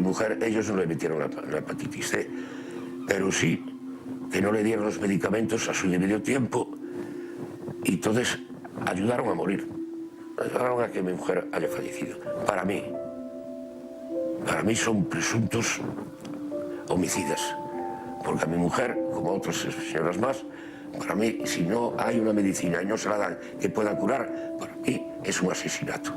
mujer, ellos no le metieron la hepatitis C, pero sí que no le dieron los medicamentos a su debido tiempo y entonces ayudaron a morir, ayudaron a que mi mujer haya fallecido. Para mí son presuntos homicidas, porque a mi mujer, como a otras señoras más, para mí, si no hay una medicina y no se la dan que pueda curar, para mí es un asesinato.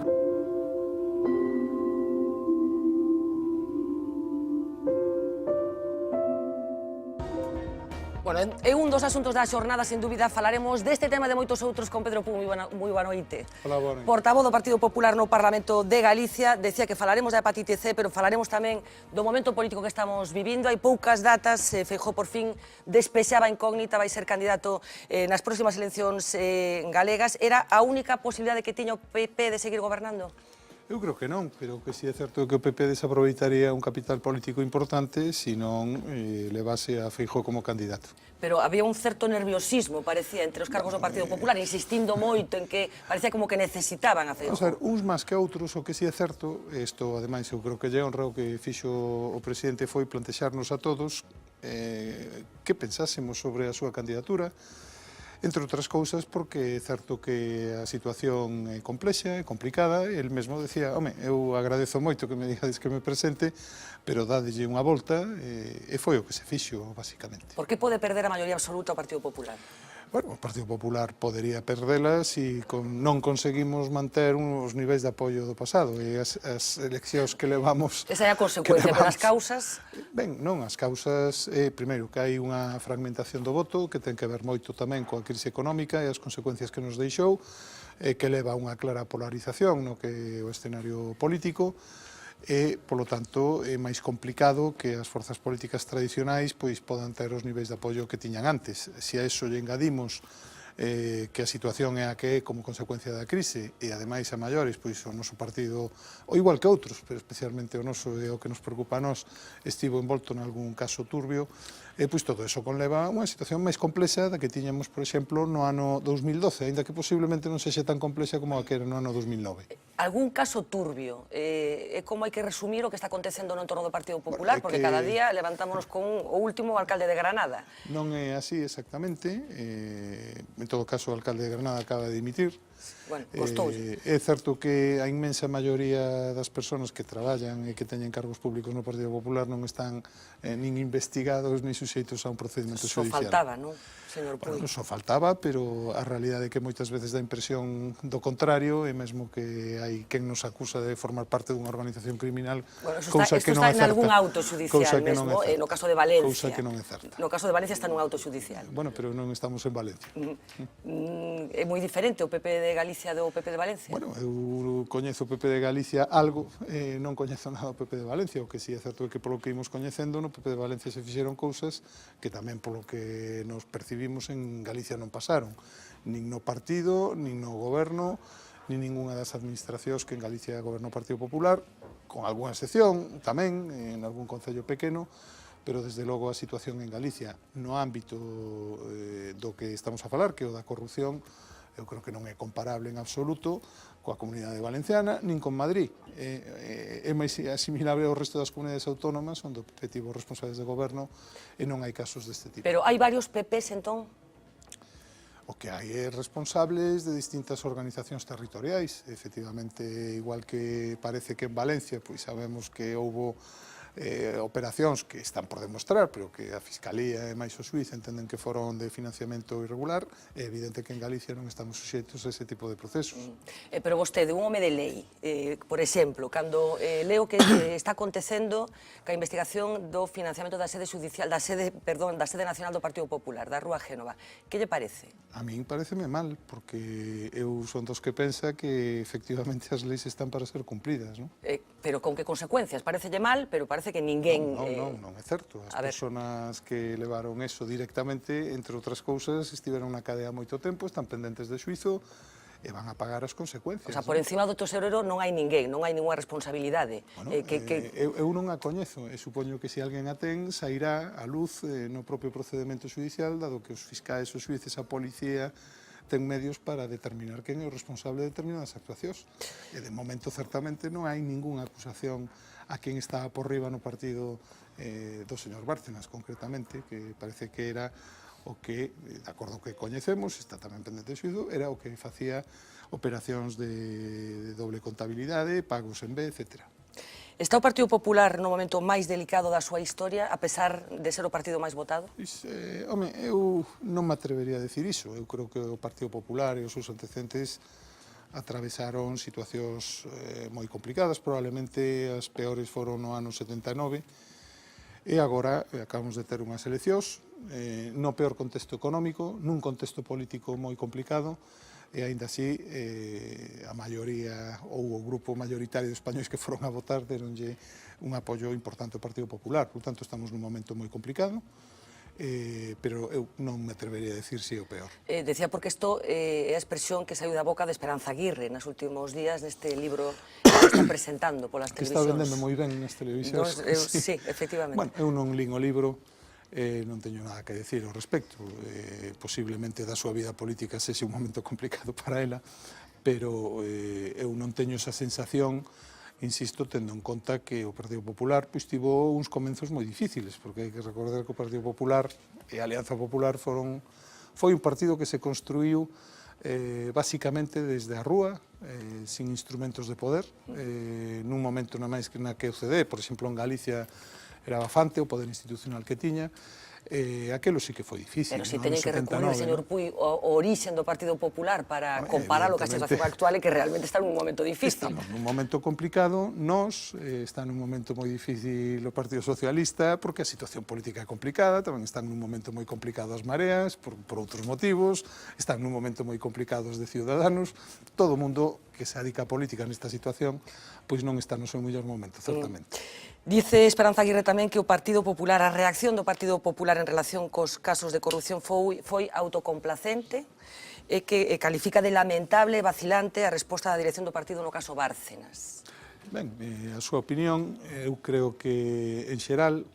Bueno, é un dos asuntos da xornada, sen dúbida, falaremos deste tema de moitos outros con Pedro Pum. Moi boa noite. Hola, boa noite. Portavoz do Partido Popular no Parlamento de Galicia, decía que falaremos da hepatite C, pero falaremos tamén do momento político que estamos vivindo. Hai poucas datas, Feijóo por fin despexaba a incógnita, vai ser candidato nas próximas eleccións galegas. Era a única posibilidade que tiña o PP de seguir gobernando? Eu creo que non, pero que si é certo que o PP desaproveitaría un capital político importante se non levase a Feijóo como candidato. Pero había un certo nerviosismo, parecía, entre os cargos do Partido Popular, insistindo moito en que parecía como que necesitaban a Feijóo. Vamos a ver, uns máis que outros, o que si é certo, isto ademais eu creo que lle honra o que fixo o presidente foi plantexarnos a todos que pensásemos sobre a súa candidatura, entre outras cousas porque é certo que a situación é complexa, é complicada, e el mesmo decía, home, eu agradezo moito que me digades que me presente, pero dadelle unha volta, e foi o que se fixo, basicamente. Por que pode perder a maioría absoluta o Partido Popular? Bueno, o Partido Popular podería perdela se non conseguimos manter os niveis de apoio do pasado, e as eleccións que levamos... Esa é a consecuencia, pero as causas... Ben, non, as causas, primeiro, que hai unha fragmentación do voto, que ten que ver moito tamén coa crise económica e as consecuencias que nos deixou, que leva a unha clara polarización no que é o escenario político, e, polo tanto, é máis complicado que as forzas políticas tradicionais pois podan ter os niveis de apoio que tiñan antes. Se a eso lle engadimos que a situación é a que é como consecuencia da crise e, ademais, a maiores, pois o noso partido, ou igual que outros, pero especialmente o noso é o que nos preocupa a nós, estivo envolto en algún caso turbio, pois todo eso conleva unha situación máis complexa da que tiñamos, por exemplo, no ano 2012, aínda que posiblemente non sexa tan complexa como a que era no ano 2009. Algún caso turbio, é como hai que resumir o que está acontecendo no entorno do Partido Popular, porque cada día levantámonos con o último alcalde de Granada. Non é así exactamente, en todo caso o alcalde de Granada acaba de dimitir. Bueno, costoulle. É certo que a inmensa maioría das persoas que traballan e que teñen cargos públicos no Partido Popular non están nin investigados nin suxeitos a un procedimento judicial. Só faltaba, non, señor Puig? Bueno, só faltaba, pero a realidade é que moitas veces dá impresión do contrario, e mesmo que hai quen nos acusa de formar parte dunha organización criminal, cousa que non é certa. Isto está en algún auto judicial mesmo, no caso de Valencia. Cousa que non é certa. No caso de Valencia está nun auto judicial. Bueno, pero non estamos en Valencia. É moi diferente o PP de Galicia do PP de Valencia? Bueno, eu coñezo o PP de Galicia algo, non coñezo nada do PP de Valencia, o que si é certo é que polo que imos coñecendo no PP de Valencia se fixeron cousas que tamén polo que nos percibimos en Galicia non pasaron, nin no partido, nin no goberno, nin ninguna das administracións que en Galicia gobernou o Partido Popular, con algunha excepción tamén, en algún concello pequeno, pero desde logo a situación en Galicia no ámbito do que estamos a falar, que é o da corrupción, eu creo que non é comparable en absoluto coa Comunidade Valenciana, nin con Madrid. É máis asimilable ao resto das comunidades autónomas, onde o PP tivo responsables de goberno e non hai casos deste tipo. Pero hai varios PPs, entón? O que hai é responsables de distintas organizacións territoriais. Efectivamente, igual que parece que en Valencia, pois sabemos que houbo operacións que están por demostrar, pero que a Fiscalía e máis o xuiz entenden que foron de financiamento irregular. É evidente que en Galicia non estamos suxeitos a ese tipo de procesos. Pero vostede, un home de lei, por exemplo, cando leo que está acontecendo ca investigación do financiamento da sede judicial, da sede nacional do Partido Popular, da Rúa Génova, que lle parece? A min pareceme mal, porque eu son dos que pensa que efectivamente as leis están para ser cumpridas, non? Pero con que consecuencias? Parecelle mal, pero parece que ninguén... Non é certo. As persoas que levaron eso directamente, entre outras cousas, estiveron na cadea moito tempo, están pendentes de xuizo e van a pagar as consecuencias. O sea, por encima do tesoreiro non hai ninguén, non hai ninguna responsabilidade. Eu non a coñezo, e supoño que se alguén a ten, sairá a luz no propio procedimento judicial, dado que os fiscais, os xuíces, a policía, ten medios para determinar quen é o responsable de determinadas actuacións. E de momento, certamente, non hai ningunha acusación a quen estaba por riba no partido do señor Bárcenas, concretamente, que parece que era o que, de acordo que coñecemos, está tamén pendente de xuízo, era o que facía operacións de doble contabilidade, pagos en B, etcétera. Está o Partido Popular no momento máis delicado da súa historia, a pesar de ser o partido máis votado? Home, eu non me atrevería a decir iso. Eu creo que o Partido Popular e os seus antecedentes atravesaron situacións moi complicadas, probablemente as peores foron no ano 79, e agora acabamos de ter unhas eleccións no peor contexto económico, nun contexto político moi complicado, e aínda así a maioría ou o grupo maioritario de españois que foron a votar deronlle un apoio importante ao Partido Popular. Por tanto, estamos nun momento moi complicado, pero eu non me atrevería a decir si é o peor. Decía porque isto é a expresión que saiu da boca de Esperanza Aguirre nos últimos días neste libro que está presentando polas televisións. televisións. Que está vendendo moi ben nas televisións. Sí, efectivamente. Bueno, eu non lín o libro, non teño nada que decir ao respecto. Posiblemente da súa vida política sexe un momento complicado para ela, pero eu non teño esa sensación, insisto, tendo en conta que o Partido Popular tivo uns comenzos moi difíciles, porque hai que recordar que o Partido Popular e a Alianza Popular foi un partido que se construiu basicamente desde a rúa, sin instrumentos de poder, nun momento na máis que na que o CD, por exemplo, en Galicia, era bastante o poder institucional que tiña, aquelo sí que foi difícil. Pero si teñen que recurrir, señor Puy, o orixen do Partido Popular para comparalo ca situación actual e que realmente está nun momento difícil. Estamos nun momento complicado, está nun momento moi difícil o Partido Socialista, porque a situación política é complicada, tamén están nun momento moi complicado as Mareas, por outros motivos, están nun momento moi complicado os de Ciudadanos, todo o mundo que se dedica a política nesta situación, pois non está no seu mellor momento, certamente. Dice Esperanza Aguirre tamén que o Partido Popular, a reacción do Partido Popular en relación cos casos de corrupción foi autocomplacente e que califica de lamentable e vacilante a resposta da dirección do partido no caso Bárcenas. Ben, a súa opinión, eu creo que en xeral,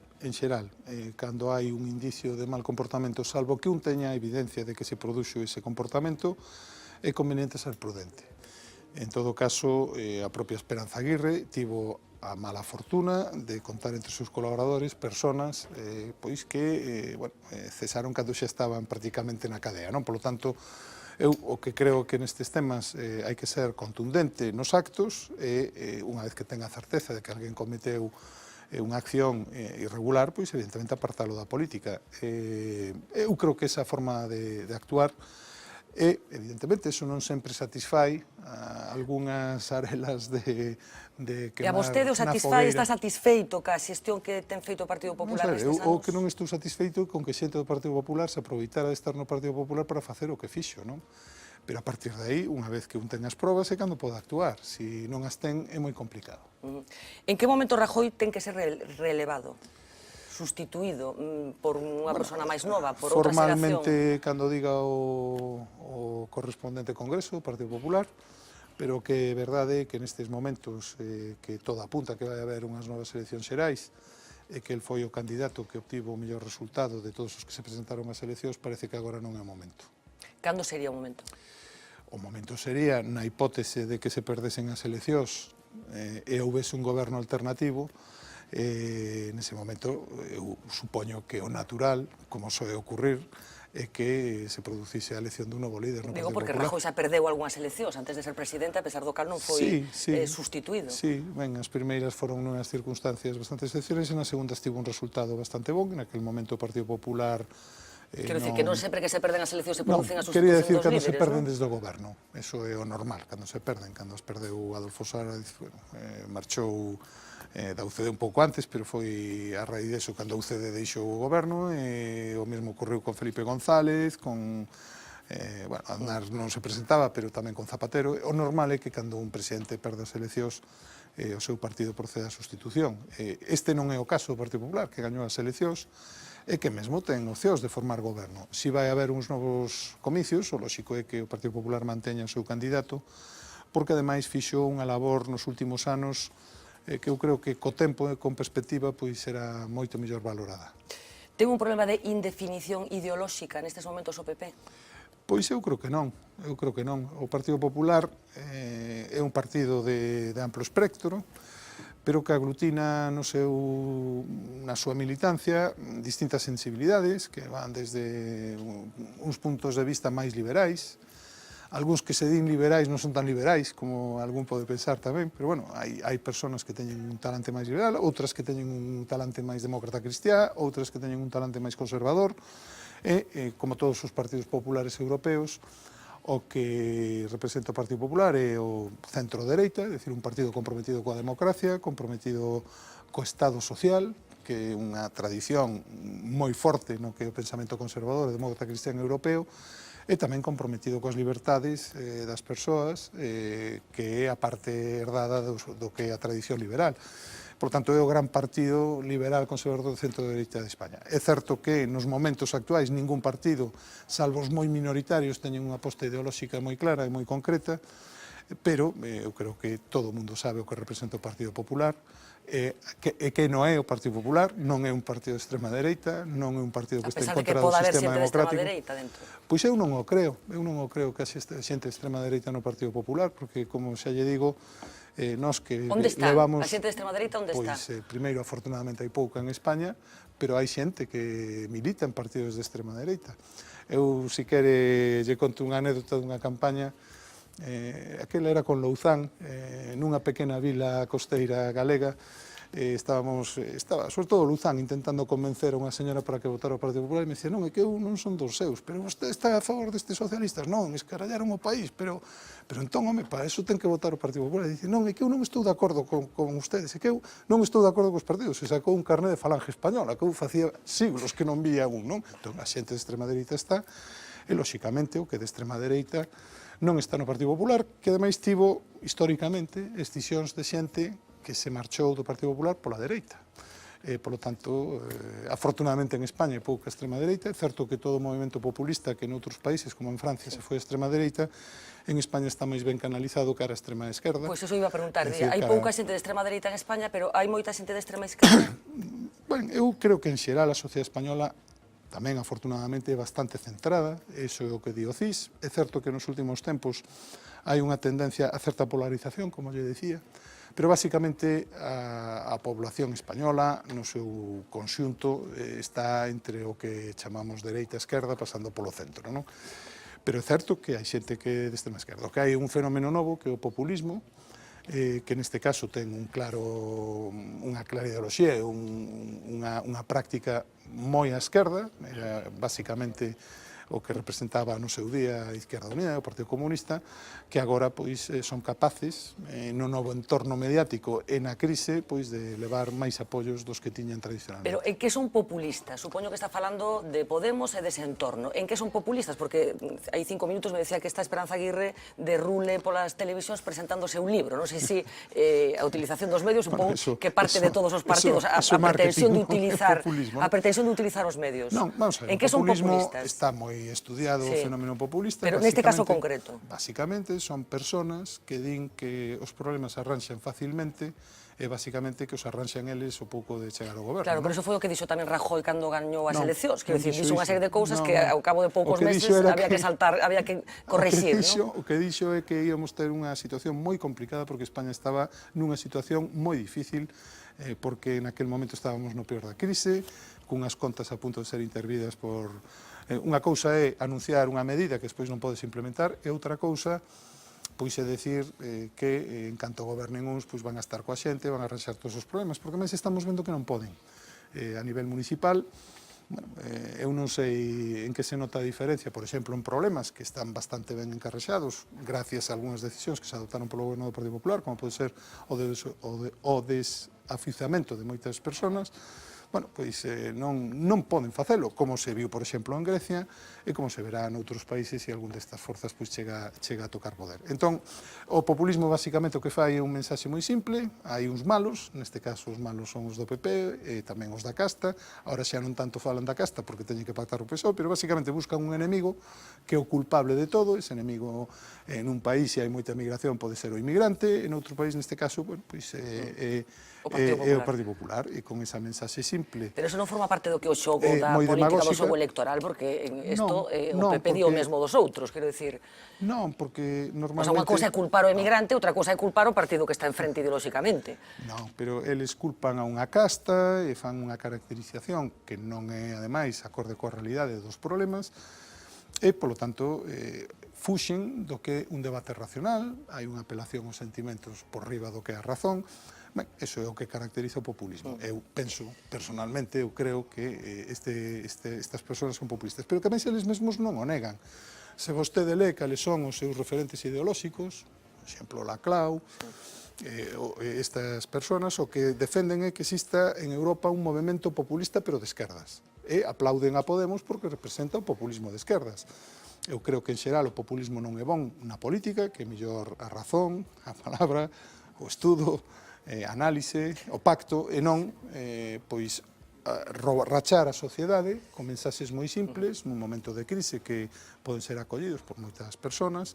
cando hai un indicio de mal comportamento, salvo que un teña evidencia de que se produxo ese comportamento, é conveniente ser prudente. En todo caso, a propia Esperanza Aguirre tivo a mala fortuna de contar entre os seus colaboradores personas pois que cesaron cando xa estaban prácticamente na cadea, non? Por lo tanto, eu o que creo que nestes temas hai que ser contundente nos actos e unha vez que tenga a certeza de que alguén cometeu unha acción irregular, pois evidentemente apartalo da política. Eu creo que esa forma de actuar e, evidentemente, eso non sempre satisfai algunhas arelas de quemar. E a vostede o satisfai, está satisfeito ca xestión que ten feito o Partido Popular nestes anos? O que non estou satisfeito con que xente do Partido Popular se aproveitara de estar no Partido Popular para facer o que fixo, non? Pero a partir de aí, unha vez que un ten as probas, é cando pode actuar. Se non as ten, é moi complicado. En que momento Rajoy ten que ser relevado? Sustituído por unha persona máis nova, por outra xeración? Formalmente, cando diga o correspondente Congreso, o Partido Popular, pero que é verdade que nestes momentos que todo apunta que vai haber unhas novas eleccións xerais e que el foi o candidato que obtivo o mellor resultado de todos os que se presentaron ás eleccións, parece que agora non é o momento. Cando sería o momento? O momento sería, na hipótese de que se perdesen as eleccións e houvese un goberno alternativo, nese momento eu supoño que o natural, como soe ocurrir, é que se producise a elección dun novo líder no Partido Popular. Digo porque Rajoy xa perdeu algunhas eleccións antes de ser presidente, a pesar do cal non foi sustituído. Sí, ben, as primeiras foron unhas circunstancias bastante excepcionais e na segunda estivo un resultado bastante bon, en aquel momento o Partido Popular Quero dicir que non sempre que se perden as eleccións se producen as quería sustitucións decir dos cando líderes, se perden desde o goberno, eso é o normal, cando se perden, cando as perdeu Adolfo Suárez, marchou da UCD un pouco antes, pero foi a raíz deso cando a UCD deixou o goberno, e o mesmo ocorreu con Felipe González, con Aznar non se presentaba, pero tamén con Zapatero. O normal é que cando un presidente perde as eleccións, o seu partido procede á sustitución. Este non é o caso do Partido Popular, que gañou as eleccións, e que mesmo ten opcións de formar goberno. Si vai haber uns novos comicios, o lóxico é que o Partido Popular manteña o seu candidato, porque ademais fixo unha labor nos últimos anos que eu creo que co tempo e con perspectiva pois será moito mellor valorada. Ten un problema de indefinición ideolóxica nestes momentos o PP? Pois eu creo que non. O Partido Popular é un partido de amplo espectro, pero que aglutina na súa militancia distintas sensibilidades que van desde uns puntos de vista máis liberais, algúns que se din liberais non son tan liberais como algún pode pensar tamén, pero bueno, hai persoas que teñen un talante máis liberal, outras que teñen un talante máis demócrata cristiá, outras que teñen un talante máis conservador, e como todos os partidos populares europeos, o que representa o Partido Popular é o centro-dereita, é dicir, un partido comprometido coa democracia, comprometido co Estado social, que é unha tradición moi forte no que é o pensamento conservador e demócrata cristián europeo, e tamén comprometido coas libertades das persoas, que é a parte herdada do que é a tradición liberal. Por tanto, é o gran partido liberal conservador do centro-dereita de España. É certo que nos momentos actuais ningún partido, salvo os moi minoritarios, teñen unha aposta ideolóxica moi clara e moi concreta, pero eu creo que todo o mundo sabe o que representa o Partido Popular, que non é o Partido Popular, non é un partido de extrema dereita, non é un partido que este en contra do sistema democrático. Pois eu non o creo que haxe xente de extrema dereita no Partido Popular, porque, como xa lle digo, nós que levamos... A xente de extrema dereita onde está? Pois, primeiro, afortunadamente, hai pouca en España, pero hai xente que milita en partidos de extrema dereita. Eu, si quere, lle conto unha anécdota dunha campaña, aquela era con Louzán, nunha pequena vila costeira galega, estaba, sobre todo Louzán, intentando convencer a unha señora para que votara o Partido Popular, e me dicía, non, é que eu non son dos seus, pero vostede está a favor destes socialistas? Non, escarallaron o país, pero entón, home, para eso ten que votar o Partido Popular. E dice, non, é que eu non estou de acordo con ustedes, é que eu non estou de acordo cos partidos. Se sacou un carné de Falange Española, que eu facía siglos que non vía un, non? Entón, a xente de extrema dereita está, e, lóxicamente, o que de extrema dereita non está no Partido Popular, que ademais tivo, históricamente, escisións de xente que se marchou do Partido Popular pola dereita. Por lo tanto, afortunadamente en España hai pouca extrema dereita. É certo que todo o movimento populista que en outros países, como en Francia, se foi a extrema dereita, en España está máis ben canalizado cara a extrema esquerda. Pois eso iba a preguntar, hai pouca xente de extrema dereita en España, pero hai moita xente de extrema esquerda? Bueno, eu creo que en xeral a sociedade española tamén, afortunadamente, é bastante centrada, iso é o que di o CIS. É certo que nos últimos tempos hai unha tendencia a certa polarización, como lle decía, pero basicamente a población española no seu conxunto está entre o que chamamos dereita e esquerda pasando polo centro, non? Pero é certo que hai xente que é de extrema esquerda. Que hai un fenómeno novo que é o populismo, que neste caso ten unha clara ideoloxía e unha práctica moi á esquerda, era basicamente o que representaba no seu día a Izquierda Unida, o Partido Comunista, que agora pois son capaces, no novo entorno mediático e na crise, pois de levar máis apoios dos que tiñan tradicionalmente. Pero en que son populistas? Supoño que está falando de Podemos e dese entorno. En que son populistas? Porque hai 5 minutos me decía que está Esperanza Aguirre de rule polas televisións presentándose un libro. Non sei se a utilización dos medios, supongo que parte de todos os partidos, a pretensión de utilizar os medios. Non, vamos a ver, en que son populismo populistas? está moi estudiado o fenómeno populista. Pero neste caso concreto. Basicamente son personas que din que os problemas se arranxan facilmente e basicamente que os arranxan eles o pouco de chegar ao goberno. Claro, pero eso foi o que dixo tamén Rajoy cando gañou as eleccións, que dixo unha serie de cousas que ao cabo de poucos meses había que corrixir. O que dixo é que íamos ter unha situación moi complicada porque España estaba nunha situación moi difícil porque naquel momento estábamos no peor da crise, cunhas contas a punto de ser intervidas por... Unha cousa é anunciar unha medida que despois non podes implementar e outra cousa pois é decir que en canto gobernen uns pois van a estar coa xente, van a arranxar todos os problemas, porque máis estamos vendo que non poden. A nivel municipal, bueno, eu non sei en que se nota a diferencia, por exemplo, en problemas que están bastante ben encarrexados, gracias a algunhas decisións que se adoptaron polo goberno do Partido Popular, como pode ser o desafiuzamento de moitas persoas, bueno, pois non poden facelo, como se viu, por exemplo, en Grecia e como se verá noutros países se algún destas forzas pois chega a tocar poder. Entón, o populismo basicamente o que fai é un mensaxe moi simple, hai uns malos, neste caso os malos son os do PP e tamén os da casta, agora xa non tanto falan da casta porque teñen que pactar o PSOE, pero basicamente buscan un enemigo que é o culpable de todo, ese enemigo nun país se hai moita migración pode ser o inmigrante, en outro país neste caso, bueno, pois é o Partido Popular, e con esa mensaxe simple simple. Pero eso non forma parte do que o xogo da moi política, do demagóxica. xogo electoral, porque isto o Non, PP di o porque- mesmo dos outros, quero dicir. Non, porque O sea, normalmente... unha cousa é culpar o emigrante, outra cousa é culpar o partido que está enfrente ideolóxicamente. Non, pero eles culpan a unha casta e fan unha caracterización que non é, ademais, acorde coa realidade dos problemas e, polo tanto, fuxen do que un debate racional, hai unha apelación aos sentimentos por riba do que é a razón. Ben, eso é o que caracteriza o populismo. Eu penso, personalmente, eu creo que estas persoas son populistas, pero tamén se eles mesmos non o negan. Se vostede lê cales son os seus referentes ideolóxicos, por exemplo, Laclau, estas persoas o que defenden é que exista en Europa un movimento populista pero de esquerdas. E aplauden a Podemos porque representa o populismo de esquerdas. Eu creo que en xeral o populismo non é bon na política, que é mellor a razón, a palabra, o estudo, análise, o pacto, e non pois rachar a sociedade con mensaxes moi simples nun momento de crise que poden ser acollidos por moitas persoas,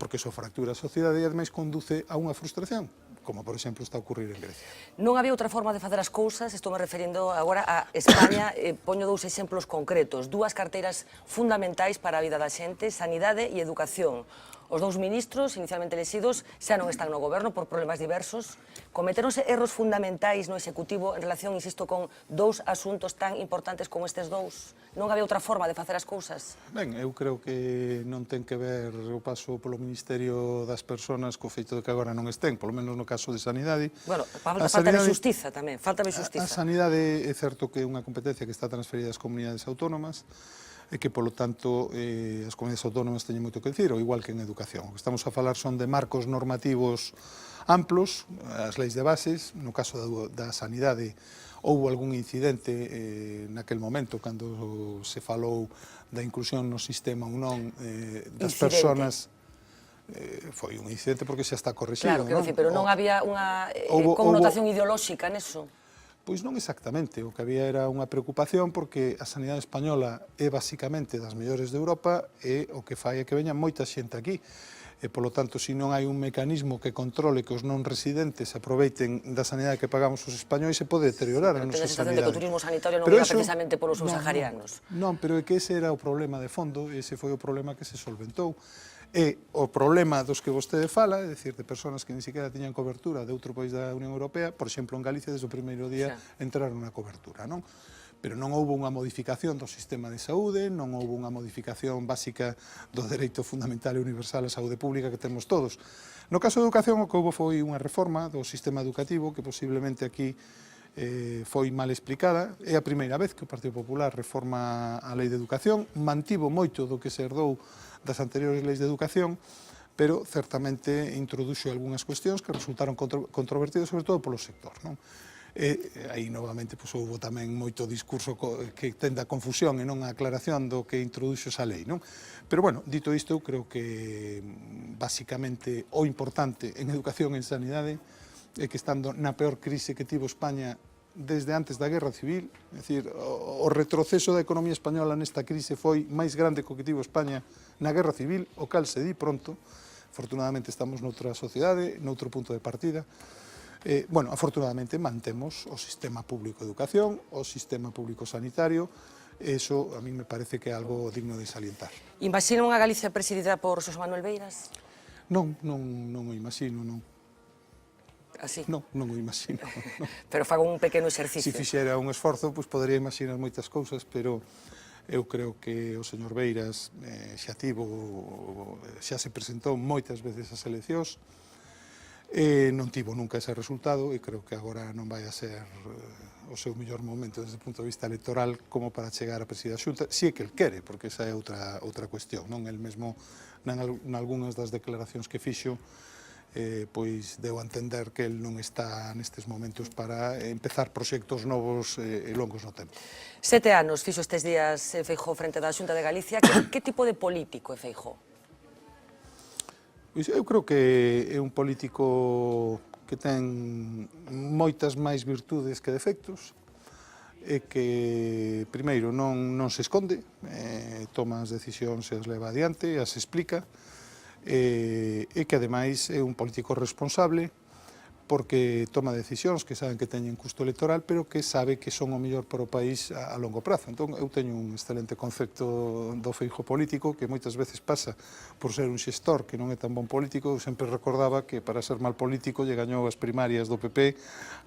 porque iso fractura a sociedade e ademais conduce a unha frustración, como por exemplo está a ocurrir en Grecia. Non había outra forma de facer as cousas, estou me referindo agora a España, poño dous exemplos concretos, dúas carteiras fundamentais para a vida da xente, sanidade e educación. Os dous ministros, inicialmente elexidos, xa non están no goberno por problemas diversos. Cometeronse erros fundamentais no Executivo en relación, insisto, con dous asuntos tan importantes como estes dous? Non había outra forma de facer as cousas? Ben, eu creo que non ten que ver o paso polo Ministerio das Persoas co feito de que agora non estén, polo menos no caso de Sanidade. Bueno, falta de xustiza tamén, falta de xustiza. A Sanidade é certo que é unha competencia que está transferida ás comunidades autónomas, e que, polo tanto, as comunidades autónomas teñen moito que decir, ou igual que en educación. O que estamos a falar son de marcos normativos amplos, as leis de bases, no caso da sanidade, houve algún incidente naquel momento, cando se falou da inclusión no sistema ou non das persoas. Foi un incidente porque xa está correxido. Claro, quero dicir, pero non había unha connotación ideolóxica neso. Pois non exactamente, o que había era unha preocupación porque a sanidade española é basicamente das mellores de Europa e o que fai é que veña moita xente aquí. E, polo tanto, se non hai un mecanismo que controle que os non residentes aproveiten da sanidade que pagamos os españois, se pode deteriorar a nosa sanidade. Pero ten a sensación de que o turismo sanitario non era precisamente polos subsaharianos. Non, pero é que ese era o problema de fondo, ese foi o problema que se solventou. E o problema dos que vostede fala, é dicir, de persoas que ni siquiera tiñan cobertura de outro país da Unión Europea, por exemplo, en Galicia, desde o primeiro día entraron na cobertura, non? Pero non houve unha modificación do sistema de saúde, non houve unha modificación básica do dereito fundamental e universal á saúde pública que temos todos. No caso da educación, o que houve foi unha reforma do sistema educativo que posiblemente aquí foi mal explicada. É a primeira vez que o Partido Popular reforma a Lei de Educación, mantivo moito do que se herdou das anteriores leis de educación, pero certamente introduxo algunhas cuestións que resultaron controvertidas, sobre todo polo sector, non? E aí, novamente, houve tamén moito discurso que tende a confusión e non a aclaración do que introduxo esa lei, non? Pero, bueno, dito isto, eu creo que, basicamente, o importante en educación e en sanidade é que, estando na peor crise que tivo España desde antes da Guerra Civil, é dicir, o retroceso da economía española nesta crise foi máis grande que o que tivo España na Guerra Civil, o cal se di pronto. Afortunadamente estamos noutra sociedade, noutro punto de partida. Bueno, afortunadamente mantemos o sistema público de educación, o sistema público sanitario, eso a mí me parece que é algo digno de salientar. Imagina unha Galicia presidida por Xosé Manuel Beiras? Non o imagino, non. Así? Non o imagino. Pero fago un pequeno exercicio. Se fixera un esforzo, pois podería imaginar moitas cousas, pero eu creo que o señor Beiras xa se presentou moitas veces ás eleccións, non tivo nunca ese resultado e creo que agora non vai a ser o seu mellor momento desde o punto de vista electoral como para chegar a presidir a Xunta, si é que el quere, porque esa é outra cuestión, non? El mesmo, nalgúnas das declaracións que fixo, pois deu a entender que el non está nestes momentos para empezar proxectos novos e longos no tempo. 7 anos fixo estes días Feijóo frente da Xunta de Galicia. Que tipo de político é Feijóo? Pois eu creo que é un político que ten moitas máis virtudes que defectos, e que, primeiro, non se esconde, toma as decisións e as leva adiante, as explica, e que, ademais, é un político responsable, porque toma decisións que saben que teñen custo electoral, pero que sabe que son o mellor para o país a longo prazo. Entón, eu teño un excelente concepto do Feijóo político, que moitas veces pasa por ser un xestor que non é tan bon político. Eu sempre recordaba que para ser mal político lle gañou as primarias do PP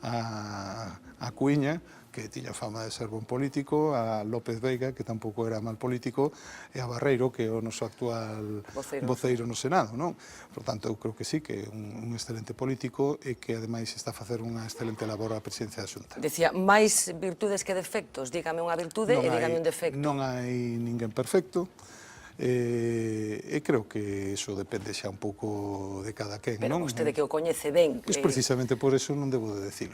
a Cuíña, que tiña fama de ser bon político, a López Veiga, que tampouco era mal político, e a Barreiro, que é o noso actual voceiro no Senado, non? Por tanto, eu creo que sí, que é un excelente político e que ademais está a facer unha excelente labor á presidencia da Xunta. Decía, máis virtudes que defectos. Dígame unha virtude e dígame un defecto. Non hai ninguén perfecto. E creo que iso depende xa un pouco de cada quen, Pero non? vostede que o coñece ben. Pois precisamente por eso non debo de decilo.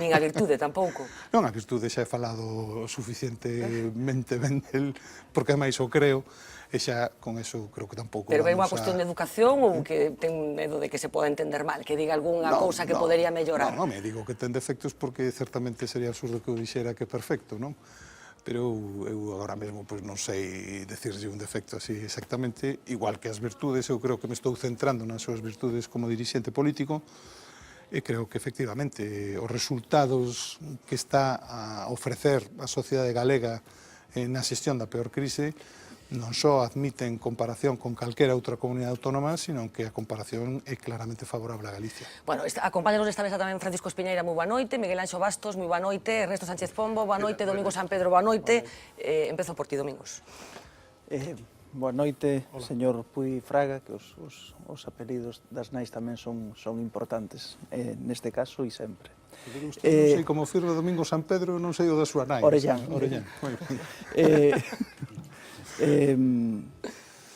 Nin a virtude tampouco. Non, a virtude xa he falado suficientemente ben del, porque máis o creo, e xa con eso creo que tampouco Pero é unha vamos cuestión de educación ou que ten medo de que se poda entender mal, que diga algunha cousa que podería mellorar? Non, me digo que ten defectos porque certamente sería absurdo que eu dixera que é perfecto, non? Pero eu agora mesmo pois, non sei decirlle un defecto así exactamente, igual que as virtudes, eu creo que me estou centrando nas súas virtudes como dirixente político, e creo que efectivamente os resultados que está a ofrecer a sociedade galega na xestión da peor crise non só admiten comparación con calquera outra comunidade autónoma, sino que a comparación é claramente favorable a Galicia. Bueno, acompáñanos nesta mesa tamén Francisco Espiñeira, moi boa noite, Miguel Anxo Bastos, moi boa noite, Ernesto Sánchez Pombo, boa noite, Domingo San Pedro, boa noite. Empezo por ti, Domingos. Boa noite, señor Puy Fraga, que os apelidos das nais tamén son importantes, neste caso e sempre. Non sei como firme Domingo San Pedro, non sei o da súa nai. Orellán.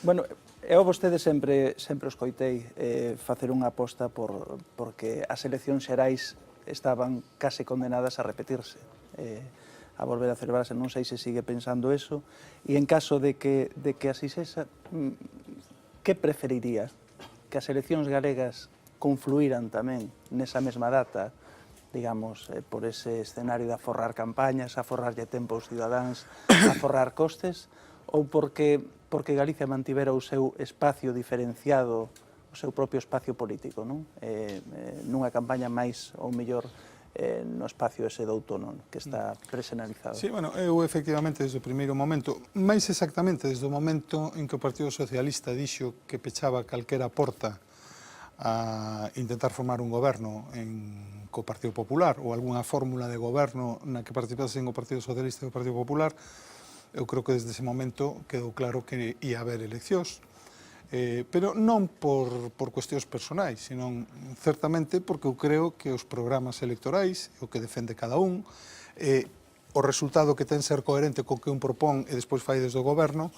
Bueno, eu vostede sempre os coitei facer unha aposta porque as eleccións xerais estaban case condenadas a repetirse, a volver a celebrarse. Non sei se sigue pensando eso, e en caso de que así sexa, que preferiría? Que as eleccións galegas confluíran tamén nesa mesma data, digamos, por ese escenario de aforrar campañas, aforrarlle tempo aos cidadáns, aforrar costes, ou porque Galicia mantivera o seu espacio diferenciado, o seu propio espacio político, non? Nunha campaña máis ou mellor no espacio ese do outono, que está presenalizado. Sí, bueno, eu efectivamente desde o primeiro momento, máis exactamente desde o momento en que o Partido Socialista dixo que pechaba calquera porta a intentar formar un goberno co Partido Popular ou algunha fórmula de goberno na que participasen o Partido Socialista e o Partido Popular, eu creo que desde ese momento quedou claro que ia haber eleccións, pero non por cuestións personais, sino certamente porque eu creo que os programas electorais, o que defende cada un, o resultado que ten ser coherente co que un propón e despois fai desde o goberno,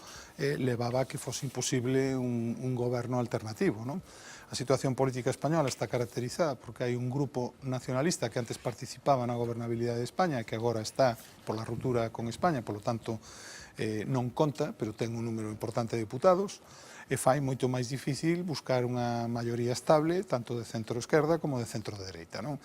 levaba a que fose imposible un goberno alternativo, non? A situación política española está caracterizada porque hai un grupo nacionalista que antes participaba na gobernabilidade de España e que agora está pola ruptura con España, polo tanto non conta, pero ten un número importante de diputados, e fai moito máis difícil buscar unha maioría estable, tanto de centro-esquerda como de centro-dereita, non?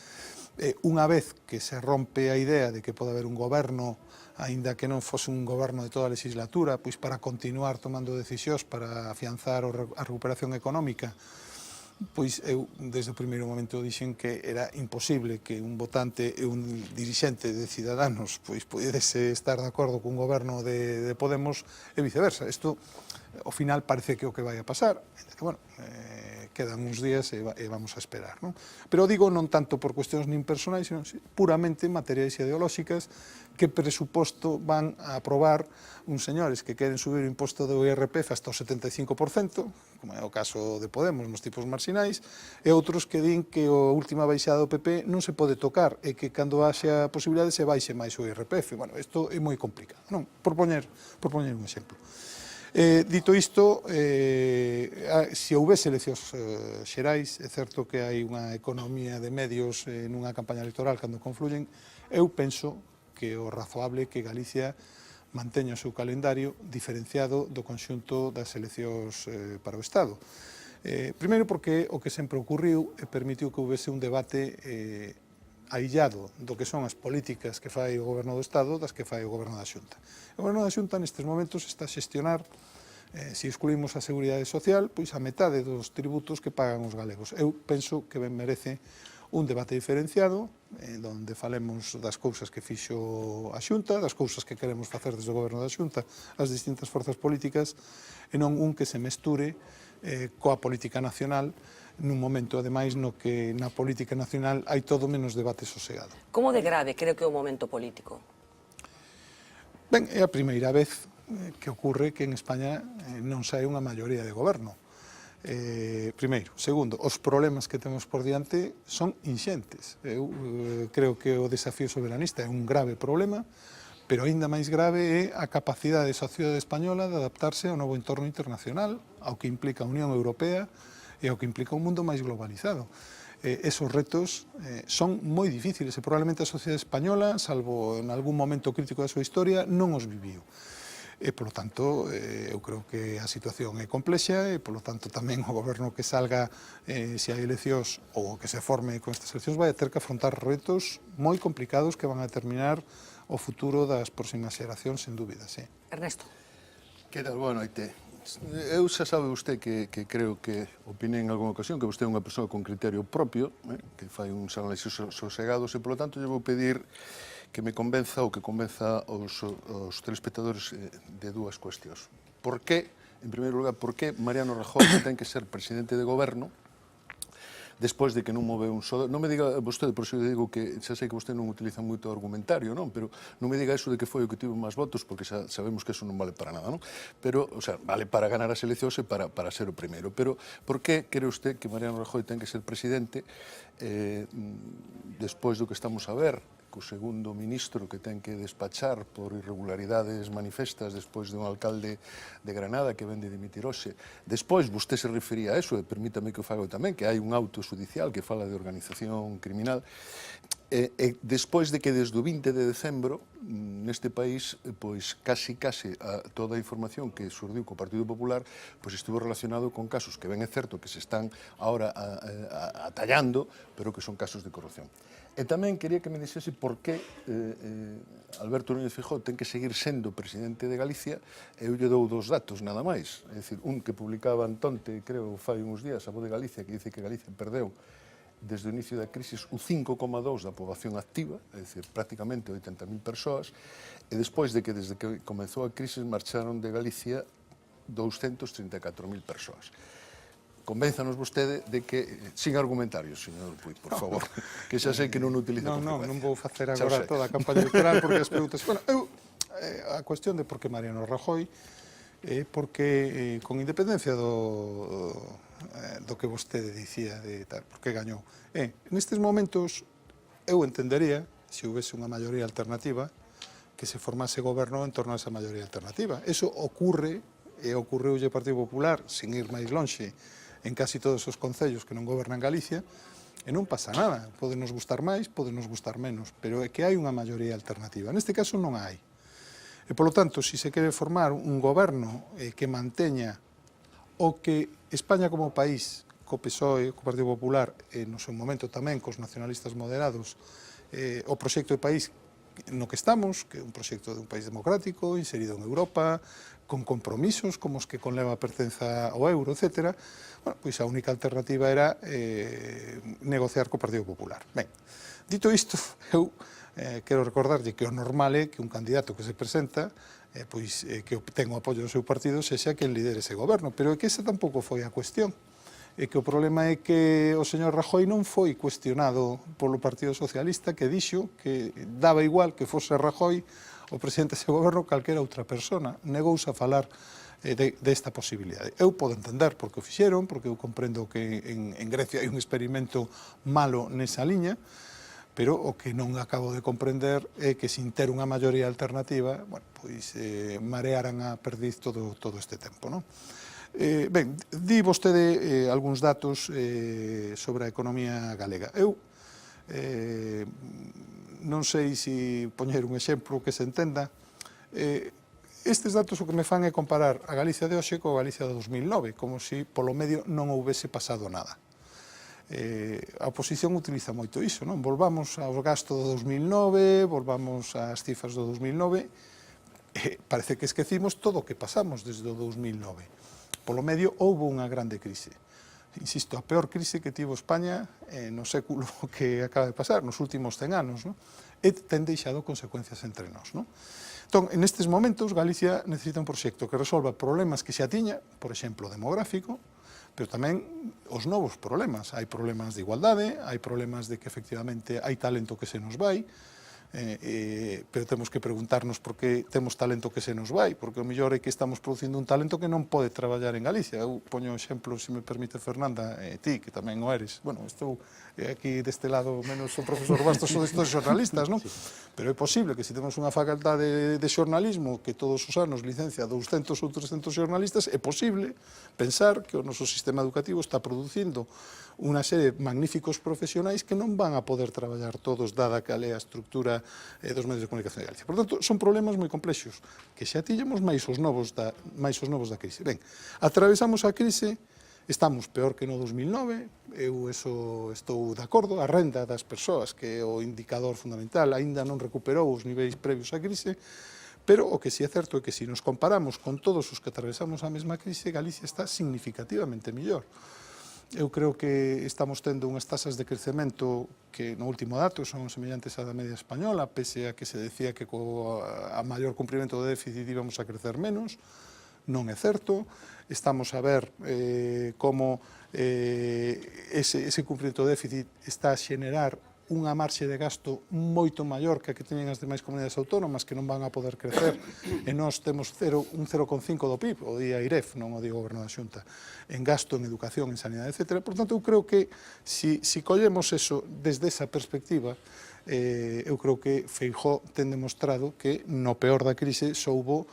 Unha vez que se rompe a idea de que pode haber un goberno, aínda que non fose un goberno de toda a legislatura, pois para continuar tomando decisións para afianzar a recuperación económica, pois eu, desde o primeiro momento, dixen que era imposible que un votante e un dirixente de Ciudadanos pois pudese estar de acordo cun goberno de Podemos e viceversa. Isto, ao final, parece que é o que vai a pasar. Bueno, quedan uns días e vamos a esperar, non? Pero digo non tanto por cuestións nin personais, sino puramente materiais ideolóxicas, que presuposto van a aprobar uns señores que queren subir o imposto do IRPF hasta o 75%, como é o caso de Podemos nos tipos marxinais, e outros que din que a última baixada do PP non se pode tocar e que cando haxa posibilidade se baixe máis o IRPF. Bueno, isto é moi complicado, non? Por poñer un exemplo. Dito isto, se houvese eleccións xerais, é certo que hai unha economía de medios nunha campaña electoral cando confluyen. Eu penso que o razoable que Galicia manteña o seu calendario diferenciado do conxunto das eleccións para o Estado. Primeiro porque o que sempre ocurriu permitiu que houvese un debate aillado do que son as políticas que fai o Goberno do Estado das que fai o Goberno da Xunta. O Goberno da Xunta nestes momentos está a xestionar Se excluímos a Seguridade Social, pois a metade dos tributos que pagan os galegos. Eu penso que ben merece un debate diferenciado, onde falemos das cousas que fixo a Xunta, das cousas que queremos facer desde o goberno da Xunta, as distintas forzas políticas, e non un que se mesture coa política nacional, nun momento, ademais, no que na política nacional hai todo menos debate sosegado. Como de grave creo que é o momento político? Ben, é a primeira vez que ocurre que en España non sae unha maioría de goberno. Primeiro. Segundo, os problemas que temos por diante son inxentes. Eu creo que o desafío soberanista é un grave problema, pero aínda máis grave é a capacidade da sociedade española de adaptarse ao novo entorno internacional, ao que implica a Unión Europea e ao que implica un mundo máis globalizado. Esos retos son moi difíciles e probablemente a sociedade española, salvo en algún momento crítico da súa historia, non os viviu. E, polo tanto, eu creo que a situación é complexa e, polo tanto, tamén o goberno que salga, se hai eleccións ou que se forme con estas eleccións, vai a ter que afrontar retos moi complicados que van a determinar o futuro das próximas xeracións, sen dúbida, sí. Ernesto. Que tal? Boa noite. Eu xa sabe usted que creo que opinei en alguna ocasión que vostede é unha persoa con criterio propio, que fai uns análisis sosegados e, polo tanto, lle vou pedir que me convenza ou que convenza os telespectadores de dúas cuestións. Por que, en primeiro lugar, por que Mariano Rajoy ten que ser presidente de goberno despois de que non move un só... Non me diga vostede, por iso digo que xa sei que vostede non utiliza moito argumentario, non? Pero non me diga eso de que foi o que tivo máis votos, porque xa sabemos que eso non vale para nada, non? Pero, o sea, vale para ganar as eleccións e para ser o primeiro. Pero, por que cree usted que Mariano Rajoy ten que ser presidente despois do que estamos a ver, co segundo ministro que ten que despachar por irregularidades manifestas despois dun alcalde de Granada que vende dimitir hoxe. Despois, vostede se refería a eso, e permítame que o faga tamén, que hai un auto judicial que fala de organización criminal, e despois de que desde o 20 de decembro neste país, pois casi toda a información que surdiu co Partido Popular pois estuvo relacionado con casos que ben é certo que se están ahora atallando, pero que son casos de corrupción. E tamén quería que me dixese por que Alberto Núñez Feijóo ten que seguir sendo presidente de Galicia. Eu lle dou dos datos, nada máis. É dicir, un que publicaba Antonte, creo, fai uns días, a Voz de Galicia, que dice que Galicia perdeu desde o inicio da crisis o 5,2 da poboación activa, é dicir, prácticamente 80.000 persoas, e despois de que, desde que comezou a crisis, marcharon de Galicia 234.000 persoas. Convénzanos vostede de que... Sin argumentarios, señor Puig, por favor, que xa sei que non utiliza con frecuencia. Non vou facer agora toda a campaña electoral porque as preguntas... Bueno, a cuestión de por que Mariano Rajoy porque, con independencia do que vostede dicía de tal, por que gañou. Nestes momentos, eu entendería, se houvese unha maioría alternativa, que se formase goberno en torno a esa maioría alternativa. Eso ocorreu ao Partido Popular, sin ir máis lonxe, en casi todos os concellos que non gobernan Galicia, e non pasa nada. Podenos gustar máis, podenos gustar menos, pero é que hai unha maioría alternativa. Neste caso non hai. E, polo tanto, se se quere formar un goberno que manteña o que España como país, co PSOE, co Partido Popular, e no seu momento tamén cos nacionalistas moderados, o proxecto de país no que estamos, que é un proxecto de un país democrático, inserido en Europa, con compromisos como os que conleva a pertenza ao euro, etc., bueno, pois a única alternativa era negociar co Partido Popular. Ben, dito isto, eu quero recordarlle que o normal é que un candidato que se presenta, pois que ten o apoio do seu partido, sexa quen lidere ese goberno, pero é que esa tampouco foi a cuestión. É que o problema é que o señor Rajoy non foi cuestionado polo Partido Socialista, que dixo que daba igual que fose Rajoy o presidente dese goberno calquera outra persona. Negouse a falar desta posibilidade. Eu podo entender por que o fixeron, porque eu comprendo que en Grecia hai un experimento malo nesa liña, pero o que non acabo de comprender é que sin ter unha maioría alternativa, bueno, pois marearan a perdiz todo este tempo, non? Ben, di vostede algúns datos sobre a economía galega. Eu non sei se poñer un exemplo que se entenda. Estes datos o que me fan é comparar a Galicia de hoxe coa Galicia de 2009, como se polo medio non houvese pasado nada. A oposición utiliza moito iso, non? Volvamos ao gasto do 2009, volvamos ás cifras do 2009, Parece que esquecimos todo o que pasamos desde o 2009. Polo medio, houve unha grande crise. Insisto, a peor crise que tivo España no século que acaba de pasar, nos últimos 100 anos, non? E ten deixado consecuencias entre nós, non? Entón, en estes momentos, Galicia necesita un proxecto que resolva problemas que xa tiña, por exemplo, demográfico, pero tamén os novos problemas. Hai problemas de igualdade, hai problemas de que efectivamente hai talento que se nos vai, pero temos que preguntarnos por que temos talento que se nos vai, porque o mellor é que estamos producindo un talento que non pode traballar en Galicia. Eu poño exemplo, se me permite, Fernanda, ti, que tamén o eres. Bueno, estou aquí deste lado, menos o profesor Bastos, ou destes xornalistas, non? Pero é posible que se temos unha facultade de xornalismo que todos os anos licencia 200 ou 300 xornalistas, é posible pensar que o noso sistema educativo está producindo unha serie de magníficos profesionais que non van a poder traballar todos, dada que é a estructura dos medios de comunicación de Galicia. Por tanto, son problemas moi complexos, que xa tiñamos máis os novos da crise. Ben, atravesamos a crise, estamos peor que no 2009, eu eso estou de acordo, a renda das persoas, que é o indicador fundamental, aínda non recuperou os niveis previos á crise, pero o que sí é certo é que se nos comparamos con todos os que atravesamos a mesma crise, Galicia está significativamente mellor. Eu creo que estamos tendo unhas tasas de crecemento que no último dato son semellantes á da media española, pese a que se decía que a maior cumprimento do déficit íbamos a crecer menos. Non é certo. Estamos a ver como ese cumprimento do déficit está a xenerar unha marxe de gasto moito maior que a que teñen as demais comunidades autónomas que non van a poder crecer e nós temos un 0,5 do PIB, o di a IREF, non o di o Goberno da Xunta, en gasto en educación, en sanidade, etc. Por tanto, eu creo que si collemos eso desde esa perspectiva, eu creo que Feijóo ten demostrado que no peor da crise soubo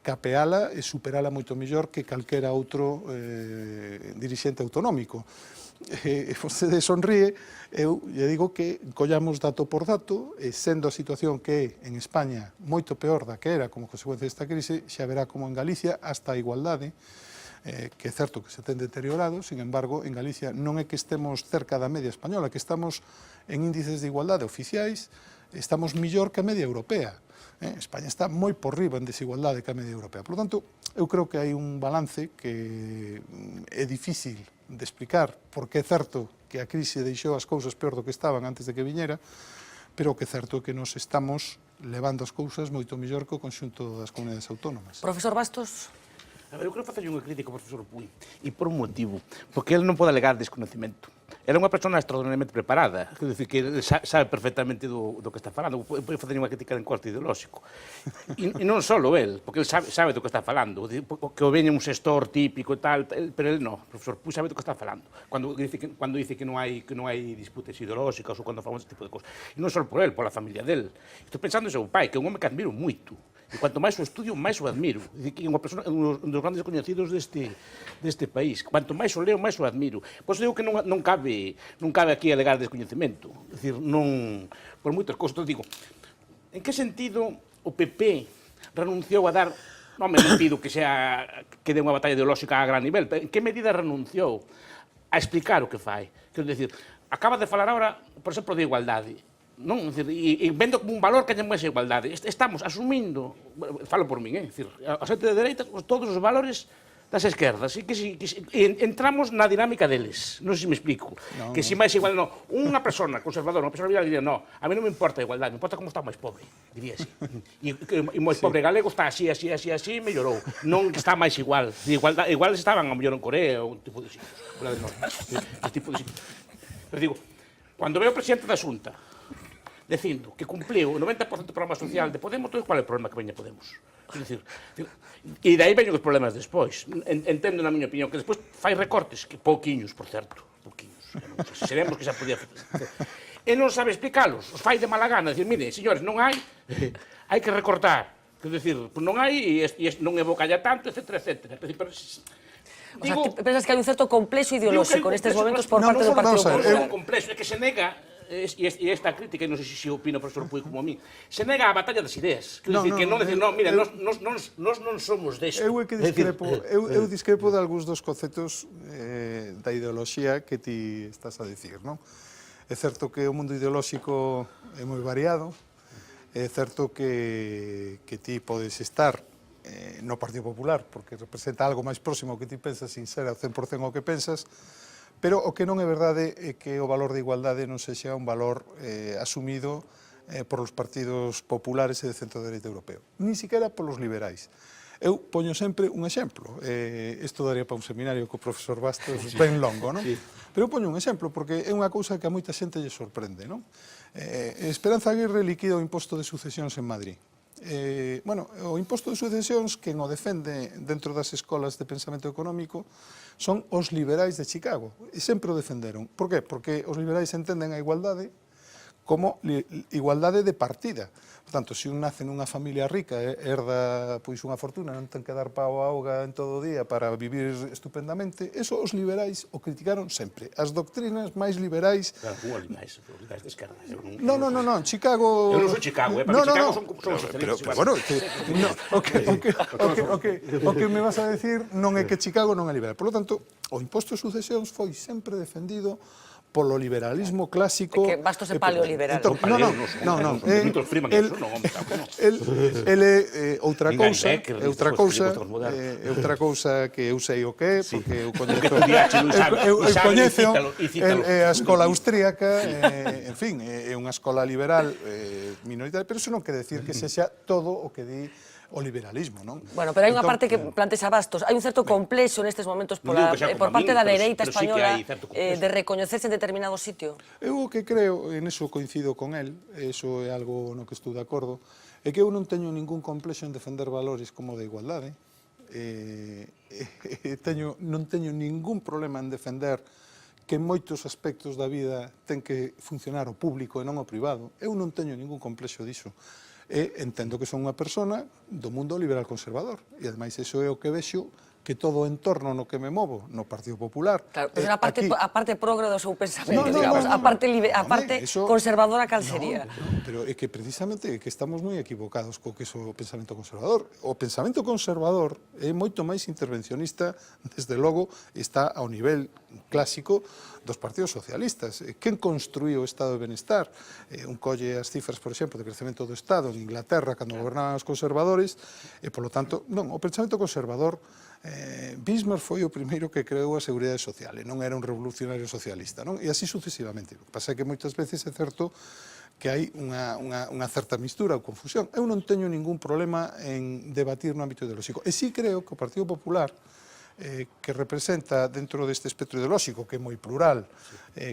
capeala e superala moito mellor que calquera outro dirixente autonómico. Vostede sonríe, eu lle digo que collamos dato por dato, e sendo a situación que é en España moito peor da que era como consecuencia desta crise, xa verá como en Galicia hasta a igualdade, que é certo que se ten deteriorado, sin embargo, en Galicia non é que estemos cerca da media española, que estamos en índices de igualdade oficiais, estamos mellor que a media europea. España está moi por riba en desigualdade que a media europea. Por lo tanto, eu creo que hai un balance que é difícil de explicar, porque é certo que a crise deixou as cousas peor do que estaban antes de que viñera, pero que é certo que nos estamos levando as cousas moito mellor que o conxunto das comunidades autónomas. Profesor Bastos. A ver, eu quero facerlle unha crítica ao profesor Puy, e por un motivo, porque ele non pode alegar desconocimento. Era unha persona extraordinariamente preparada, quer dizer, que sabe perfectamente do que está falando, pode facer unha crítica de encorte ideolóxico. E non só el, porque ele sabe do que está falando, que o veña un sector típico e tal, pero ele non, o profesor Puy sabe do que está falando, cando dice que non hai disputas ideolóxicas ou cando falamos deste tipo de cosas. E non só por ele, pola familia dele. Estou pensando en seu pai, que é un home que admiro moito, e cuanto máis o estudio, máis o admiro. É unha persona, un dos grandes coñecidos deste país. Cuanto máis o leo, máis o admiro. Pois digo que non cabe aquí alegar descoñecemento. É dicir, non, por moitas cousas. Entón digo, en que sentido o PP renunciou a dar, non me pido que dé unha batalla ideolóxica a gran nivel, pero en que medida renunciou a explicar o que fai? Quero dicir, acaba de falar agora, por exemplo, de igualdade. Non, e vendo como un valor que ten máis igualdade. Estamos asumindo, falo por min, a xente de dereita, todos os valores das esquerdas, e que entramos na dinámica deles. Non sei se me explico. Que si máis igual, non. Unha persona conservadora, unha persona liberal, diría, non, a mí non me importa a igualdade, me importa como está o máis pobre, diría así. E o máis pobre galego está así, mellorou. Non está máis igual. Igual estaban a mellor en Corea, ou un tipo de sitios. Pero digo, cando veo o presidente da Xunta dicindo que cumpliu o 90% do programa social de Podemos, entón, qual é o problema que veña Podemos? E dai veñen os problemas despois. Entendo, na miña opinión, que despois fai recortes, que pouquiños, por certo, pouquiños. Seremos que xa podía facer. E non sabe explicalos, os fai de mala gana, dicir, mire, señores, non hai que recortar. Quer dicir, non hai, e non evoca ya tanto, etc. Pero, O sea, ti pensas que hai un certo complexo ideolóxico nestes momentos por parte do Partido Popular? Non é un complexo, é que se nega, e esta crítica, e non sei se opina o profesor Puy como a mí, se nega a batalla das ideas. Quer dicir, que non decir, non, mira, nós non somos desto. Eu discrepo de algúns dos conceptos da ideoloxía que ti estás a dicir, non? É certo que o mundo ideolóxico é moi variado, É certo que ti podes estar no Partido Popular, porque representa algo máis próximo ao que ti pensas, sin ser ao 100% o que pensas, pero o que non é verdade é que o valor de igualdade non sexa un valor asumido por os partidos populares e de centro-dereita europeo, nin siquiera polos liberais. Eu poño sempre un exemplo, isto daría para un seminario co profesor Bastos ben longo, non? Pero eu poño un exemplo, porque é unha cousa que a moita xente lle sorprende, non? Esperanza Aguirre liquida o imposto de sucesións en Madrid. Bueno, o imposto de sucesións, quen o defende dentro das escolas de pensamento económico, son os liberais de Chicago, e sempre o defenderon. Por qué? Porque os liberais entenden a igualdade como igualdade de partida. Por tanto, se un nace nunha familia rica e herda pois unha fortuna, non ten que dar pao a auga en todo o día para vivir estupendamente, eso os liberais o criticaron sempre. As doctrinas máis liberais... Claro, os liberais de esquerda. Non, Chicago... Eu non sou Chicago, para Chicago son socialistas. Pero bueno, o que me vas a decir non é que Chicago non é liberal. Por lo tanto, o imposto de sucesións foi sempre defendido polo liberalismo clásico... Que Bastos é paleoliberal. Non. El é outra cousa, que eu sei o que é, porque eu coñezo a escola austríaca, en fin, é unha escola liberal minoritaria, pero iso non quere decir que sexa todo o que di o liberalismo, non? Bueno, pero hai unha parte que plantexa Bastos. Hai un certo complexo nestes momentos por parte da dereita española de recoñecerse en determinado sitio. Eu o que creo, en eso coincido con él, eso é algo no que estou de acordo, é que eu non teño ningún complexo en defender valores como de igualdade. Non teño ningún problema en defender que en moitos aspectos da vida ten que funcionar o público e non o privado. Eu non teño ningún complexo diso. E entendo que son unha persona do mundo liberal conservador. E, ademais, iso é o que vexo que todo o entorno no que me movo, no Partido Popular... Claro, pero a parte progre do seu pensamento, digamos, a parte conservadora cal sería? Pero é que, precisamente, que estamos moi equivocados co que é o pensamento conservador. O pensamento conservador é moito máis intervencionista, desde logo, está ao nivel clásico dos partidos socialistas. Quen construíu o Estado de Benestar? Un colle as cifras, por exemplo, de crecemento do Estado en Inglaterra cando gobernaban os conservadores, e, polo tanto, non, o pensamento conservador, Bismarck foi o primeiro que creou a Seguridade Social, e non era un revolucionario socialista, non? E así sucesivamente. O que pasa é que moitas veces é certo que hai unha certa mistura ou confusión. Eu non teño ningún problema en debatir no ámbito ideolóxico. E sí creo que o Partido Popular, que representa dentro deste espectro ideolóxico, que é moi plural,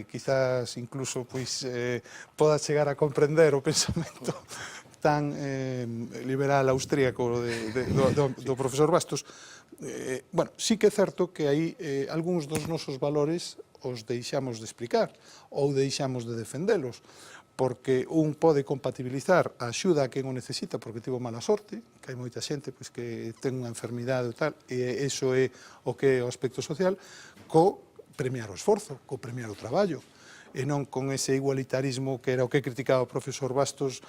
quizás incluso poda chegar a comprender o pensamento tan liberal austríaco do profesor Bastos. Bueno, sí que é certo que aí algúns dos nosos valores os deixamos de explicar ou deixamos de defendelos, porque un pode compatibilizar a axuda a quen o necesita porque tivo mala sorte, que hai moita xente que ten unha enfermidade ou tal, e iso é o que é o aspecto social, co premiar o esforzo, co premiar o traballo, e non con ese igualitarismo que era o que criticaba o profesor Bastos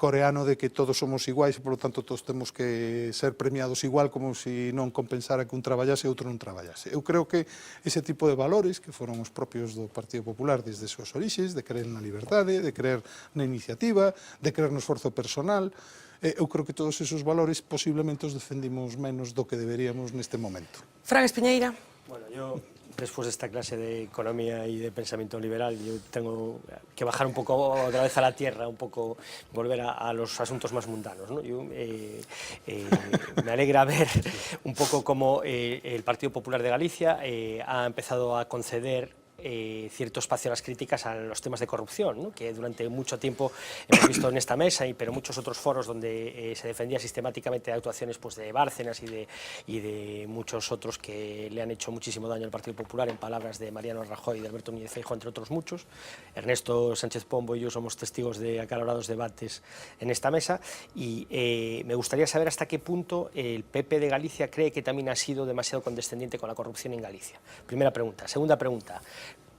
coreano, de que todos somos iguais e, polo tanto, todos temos que ser premiados igual, como se non compensara que un traballase e outro non traballase. Eu creo que ese tipo de valores, que foron os propios do Partido Popular desde as súas orixes, de creer na liberdade, de creer na iniciativa, de creer no esforzo personal, eu creo que todos esos valores posiblemente os defendimos menos do que deberíamos neste momento. Fran Espiñeira. Bueno, yo... Después de esta clase de economía y de pensamiento liberal, yo tengo que bajar un poco otra vez a la tierra, un poco volver a los asuntos más mundanos, ¿no? Yo, me alegra ver un poco cómo el Partido Popular de Galicia ha empezado a conceder cierto espacio a las críticas a los temas de corrupción, ¿no? Que durante mucho tiempo hemos visto en esta mesa, pero muchos otros foros donde se defendía sistemáticamente actuaciones de Bárcenas y de muchos otros que le han hecho muchísimo daño al Partido Popular, en palabras de Mariano Rajoy y de Alberto Núñez Feijóo, entre otros muchos. Ernesto Sánchez Pombo y yo somos testigos de acalorados debates en esta mesa, y me gustaría saber hasta qué punto el PP de Galicia cree que también ha sido demasiado condescendiente con la corrupción en Galicia. Primera pregunta. Segunda pregunta.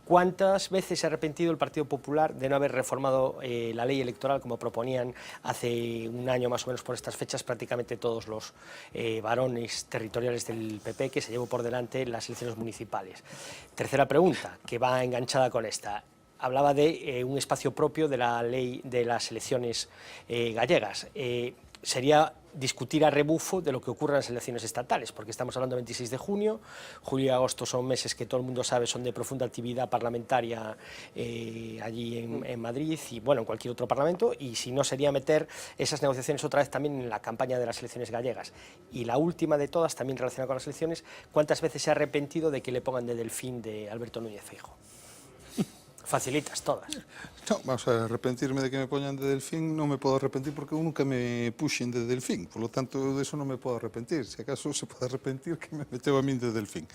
¿Cuántas veces se ha arrepentido el Partido Popular de no haber reformado la ley electoral como proponían hace un año más o menos por estas fechas prácticamente todos los varones territoriales del PP, que se llevó por delante las elecciones municipales? Tercera pregunta, que va enganchada con esta. hablaba de un espacio propio de la ley de las elecciones gallegas. Sería discutir a rebufo de lo que ocurre en las elecciones estatales, porque estamos hablando del 26 de junio, julio y agosto son meses que todo el mundo sabe son de profunda actividad parlamentaria allí en Madrid y bueno, en cualquier otro parlamento, y si no sería meter esas negociaciones otra vez también en la campaña de las elecciones gallegas. Y la última de todas, también relacionada con las elecciones, ¿cuántas veces se ha arrepentido de que le pongan de Delfín de Alberto Núñez Feijóo? Facilitas todas. No, vamos a arrepentirme de que me poñan de Delfín, non me podo arrepentir porque eu nunca me puxen de Delfín, por lo tanto, de eso non me podo arrepentir. Se acaso se pode arrepentir que me meteu a min de Delfín.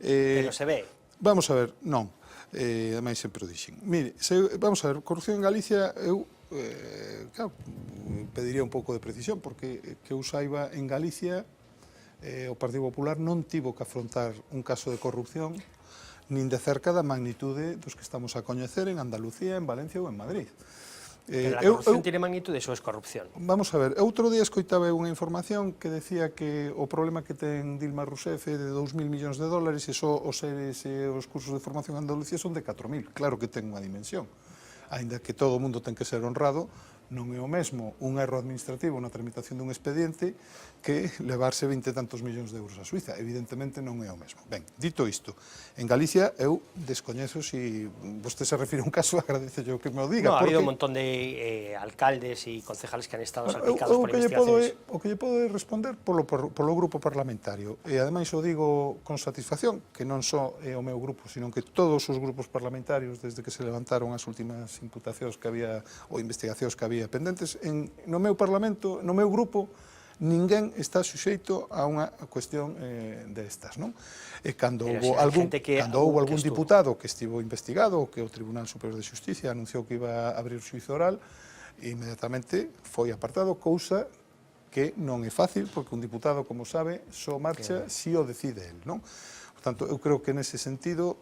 Pero se ve. Vamos a ver, non. Ademais, sempre o dixen. Mire, vamos a ver, corrupción en Galicia, eu claro, pediría un pouco de precisión, porque que eu saiba, en Galicia, o Partido Popular non tivo que afrontar un caso de corrupción nin de cerca da magnitude dos que estamos a coñecer en Andalucía, en Valencia ou en Madrid. Pero a corrupción tiene magnitud, eso es corrupción. Vamos a ver, outro día escoitaba unha información que decía que o problema que ten Dilma Rousseff é de 2.000 millóns de dólares e só os seres e os cursos de formación en Andalucía son de 4.000. Claro que ten unha dimensión. Aínda que todo o mundo ten que ser honrado, non é o mesmo un erro administrativo na tramitación dun expediente que levarse 20 e tantos millóns de euros a Suiza. Evidentemente non é o mesmo. Ben, dito isto, en Galicia eu descoñezo se vostede se refire a un caso, agradece yo que me o diga. No, ha habido un montón de alcaldes e concejales que han estado salpicados por investigaciones. O que lle podo responder polo grupo parlamentario, e ademais o digo con satisfacción, que non só é o meu grupo, sino que todos os grupos parlamentarios, desde que se levantaron as últimas imputacións que había, ou investigacións que había pendentes, no meu parlamento, no meu grupo, ninguén está suxeito a unha cuestión destas, non? E cando houve algún diputado que estivo investigado, que o Tribunal Superior de Xusticia anunciou que iba a abrir xuízo oral, inmediatamente foi apartado, cousa que non é fácil, porque un diputado, como sabe, só marcha si o decide el, non? Portanto, eu creo que nese sentido,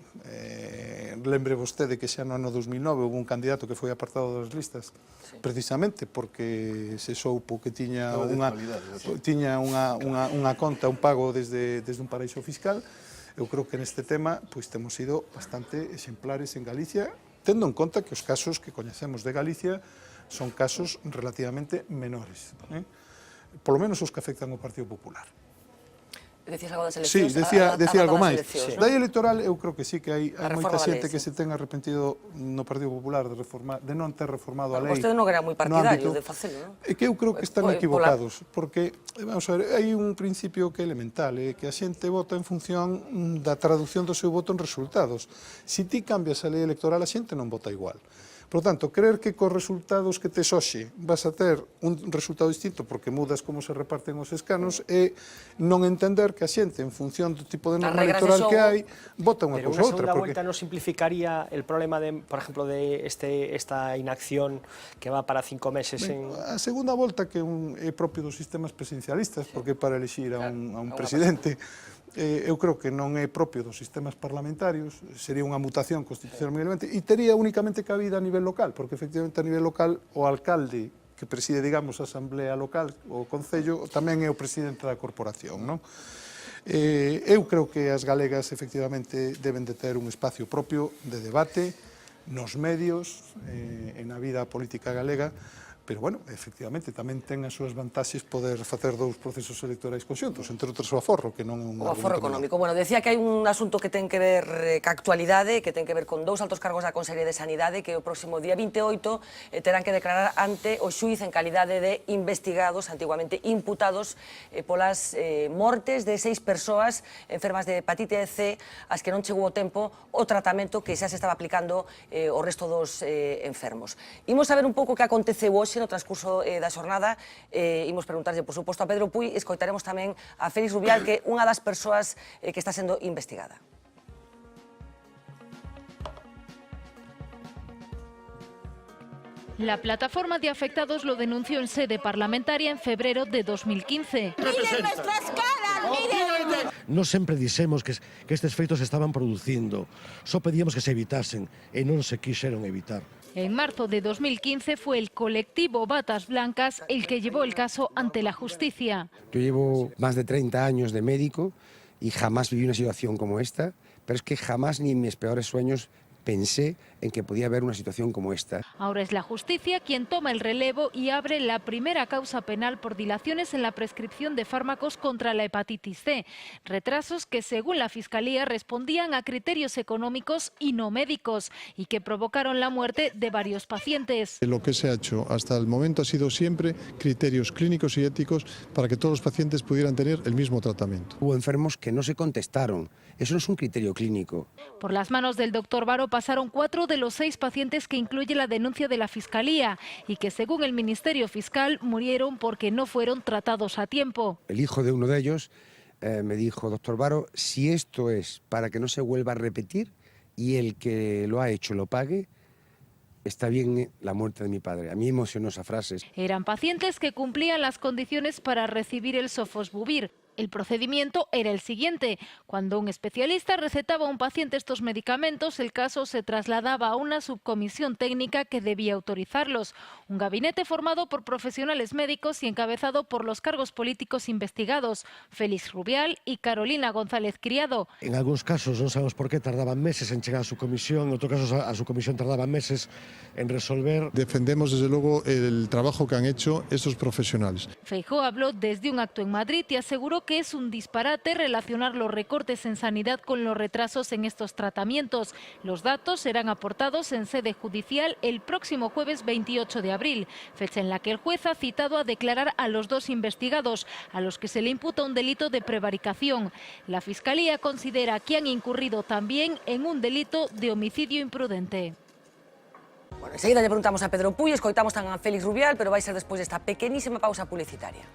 lembre vostede que xa no ano 2009 houve un candidato que foi apartado das listas precisamente porque se soupo que tiña unha conta, un pago desde un paraíso fiscal. Eu creo que neste tema pois temos sido bastante exemplares en Galicia, tendo en conta que os casos que coñecemos de Galicia son casos relativamente menores, polo menos os que afectan ao Partido Popular. Decías algo das Sí, eleccións? decía algo máis. Sí. Da electoral eu creo que sí que hai moita xente que se ten arrepentido no Partido Popular de non ter reformado a lei. Vostede non era moi partidario de facelo, non? É que eu creo que están equivocados, porque, vamos a ver, hai un principio que é elemental, que a xente vota en función da traducción do seu voto en resultados. Se ti cambias a lei electoral, a xente non vota igual. Por tanto, creer que cos resultados que tes hoxe vas a ter un resultado distinto porque mudas como se reparten os escanos é non entender que a xente, en función do tipo de norma electoral que hai, vota unha cousa ou outra. Pero unha segunda volta non simplificaría el problema, por exemplo, de esta inacción que va para 5 meses en... A segunda volta que é propio dos sistemas presidencialistas, porque para elixir a un presidente... eu creo que non é propio dos sistemas parlamentarios, sería unha mutación constitucionalmente e tería únicamente cabida a nivel local, porque efectivamente a nivel local o alcalde que preside, digamos, a asamblea local, o concello, tamén é o presidente da corporación, non? Eu creo que as galegas efectivamente deben de ter un espacio propio de debate nos medios e na vida política galega, pero, bueno, efectivamente, tamén ten as súas vantaxes poder facer dous procesos electorais conxuntos, entre outros o aforro, que non é un O aforro argumento económico. Bueno, decía que hai un asunto que ten que ver ca actualidade, que ten que ver con dous altos cargos da Consellería de Sanidade que o próximo día 28 terán que declarar ante o xuiz en calidade de investigados, antiguamente imputados, polas mortes de 6 persoas enfermas de hepatite C, as que non chegou o tempo o tratamento que xa se estaba aplicando o resto dos enfermos. Imos saber un pouco que aconteceu hoxe no transcurso da xornada, imos preguntarlle, por suposto, a Pedro Puy, escoitaremos tamén a Félix Rubial, que é unha das persoas que está sendo investigada. La plataforma de afectados lo denunció en sede parlamentaria en febrero de 2015. ¡Miren nuestras caras! ¡Miren! Non sempre dixemos que estes feitos estaban producindo, só pedíamos que se evitasen e non se quixeron evitar. En marzo de 2015 fue el colectivo Batas Blancas el que llevó el caso ante la justicia. Yo llevo más de 30 años de médico y jamás viví una situación como esta, pero es que jamás ni en mis peores sueños pensé en que podía haber una situación como esta. Ahora es la justicia quien toma el relevo y abre la primera causa penal por dilaciones en la prescripción de fármacos contra la hepatitis C. Retrasos que, según la Fiscalía, respondían a criterios económicos y no médicos y que provocaron la muerte de varios pacientes. Lo que se ha hecho hasta el momento ha sido siempre criterios clínicos y éticos para que todos los pacientes pudieran tener el mismo tratamiento. Hubo enfermos que no se contestaron. Eso no es un criterio clínico. Por las manos del doctor Baro pasaron 4 de los 6 pacientes que incluye la denuncia de la Fiscalía y que, según el Ministerio Fiscal, murieron porque no fueron tratados a tiempo. El hijo de uno de ellos me dijo, doctor Baro, si esto es para que no se vuelva a repetir y el que lo ha hecho lo pague, está bien la muerte de mi padre. A mí emocionó esa frase. Eran pacientes que cumplían las condiciones para recibir el sofosbuvir. El procedimiento era el siguiente. Cuando un especialista recetaba a un paciente estos medicamentos, el caso se trasladaba a una subcomisión técnica que debía autorizarlos. Un gabinete formado por profesionales médicos y encabezado por los cargos políticos investigados, Félix Rubial y Carolina González Criado. En algúns casos non sabemos por qué tardaban meses en chegar a su comisión, en outros casos a su comisión tardaban meses en resolver. Defendemos desde luego el trabajo que han hecho estos profesionales. Feijóo habló desde un acto en Madrid y aseguró que es un disparate relacionar los recortes en sanidad con los retrasos en estos tratamientos. Los datos serán aportados en sede judicial el próximo jueves 28 de abril, fecha en la que el juez ha citado a declarar a los 2 investigados, a los que se le imputa un delito de prevaricación. La Fiscalía considera que han incurrido también en un delito de homicidio imprudente. Bueno, enseguida lle preguntamos a Pedro Puy, escoitamos tamén a Félix Rubial, pero vai ser despois desta pequenísima pausa publicitaria.